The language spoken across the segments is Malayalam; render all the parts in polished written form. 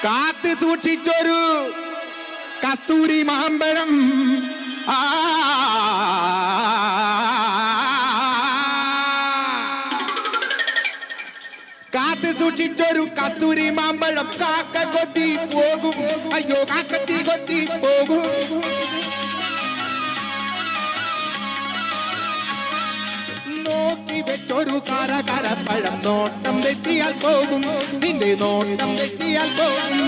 കാത്തു സൂക്ഷിച്ചൊരു കസ്തൂരി മാമ്പഴം കാത്തു സൂക്ഷിച്ചൊരു കസ്തൂരി മാമ്പഴം കാക്ക കൊത്തി പോകും. അയ്യോ കാക്കത്തി കൊത്തി പോകും. നോക്കി വെച്ചൊരു കരകരപ്പഴം നോട്ടം തെറ്റിയാൽ പോകും. നിന്റെ നോട്ടം തെറ്റിയാൽ പോകും.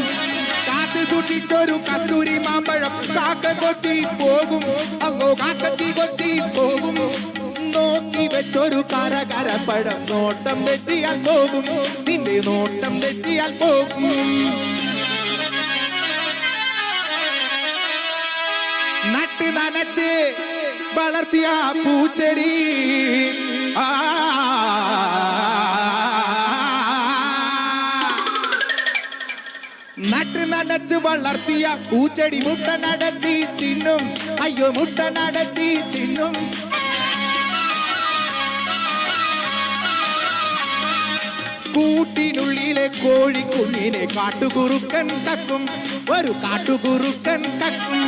കാത്തു സൂക്ഷിച്ചൊരു കസ്തൂരി മാമ്പഴം കാക്ക കൊത്തി പോകും. അല്ലോ കാക്കത്തി കൊത്തി പോകും. നോക്കി വെച്ചൊരു കരകരപ്പഴം നോട്ടം തെറ്റിയാൽ പോകും. നിന്റെ നോട്ടം തെറ്റിയാൽ പോകും. നട്ട് നനച്ച് വളർത്തിയ പൂച്ചെടി നട്ട് നനച്ച് വളർത്തിയ പൂച്ചെടി മുട്ട നടത്തി തിന്നും. അയ്യോ മുട്ട നടത്തി തിന്നും. കൂട്ടിനുള്ളിലെ കോഴിക്കുഞ്ഞിനെ കാട്ടുകുറുക്കൻ കക്കും. ഒരു കാട്ടുകുറുക്കൻ കക്കും.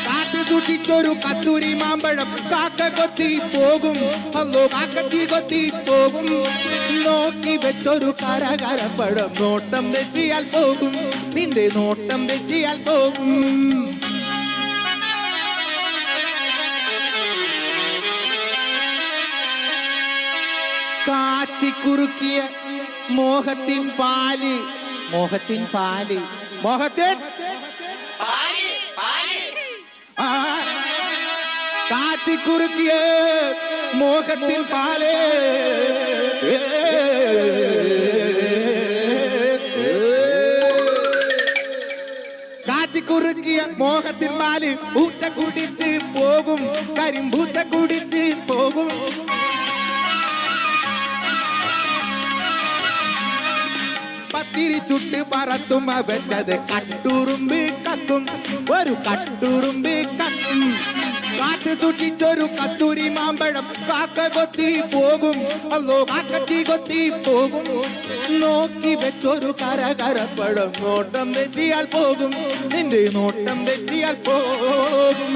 കാത്തു സൂക്ഷിച്ചൊരു കസ്തൂരി മാമ്പഴം കാക്ക കൊത്തി പോകും. അല്ലോ കാക്കത്തി കൊത്തി പോകും. നോക്കി വെച്ചൊരു കരകരപ്പഴം നോട്ടം തെറ്റിയാൽ പോകും. നിന്റെ നോട്ടം തെറ്റിയാൽ പോകും. കാച്ചിക്കുറുക്കിയ മോഹത്തിൻ പാല്. മോഹത്തിൻ പാല്. മോഹത്തിൻ കാച്ചിക്കുറുക്കിയ മോഹത്തിൻ പാല്. കാച്ചിക്കുറുക്കിയ മോഹത്തിൻ പാല് പൂച്ച കുടിച്ച് പോകും. കരിമ്പൂച്ച കുടിച്ച് പോകും. പത്തിരി ചുട്ട് പറത്തും വെച്ചത് കട്ടുറുമ്പ് കക്കും. ഒരു കട്ടുറുമ്പ് കക്കും. കാത്തു സൂക്ഷിച്ചൊരു കസ്തൂരി മാമ്പഴം കാക്ക കൊത്തി പോകും. അല്ലോ കാക്കത്തി കൊത്തി പോകും. നോക്കി വെച്ചൊരു കരകരപ്പഴം നോട്ടം തെറ്റിയാൽ പോകും. നിന്റെ നോട്ടം തെറ്റിയാൽ പോകും.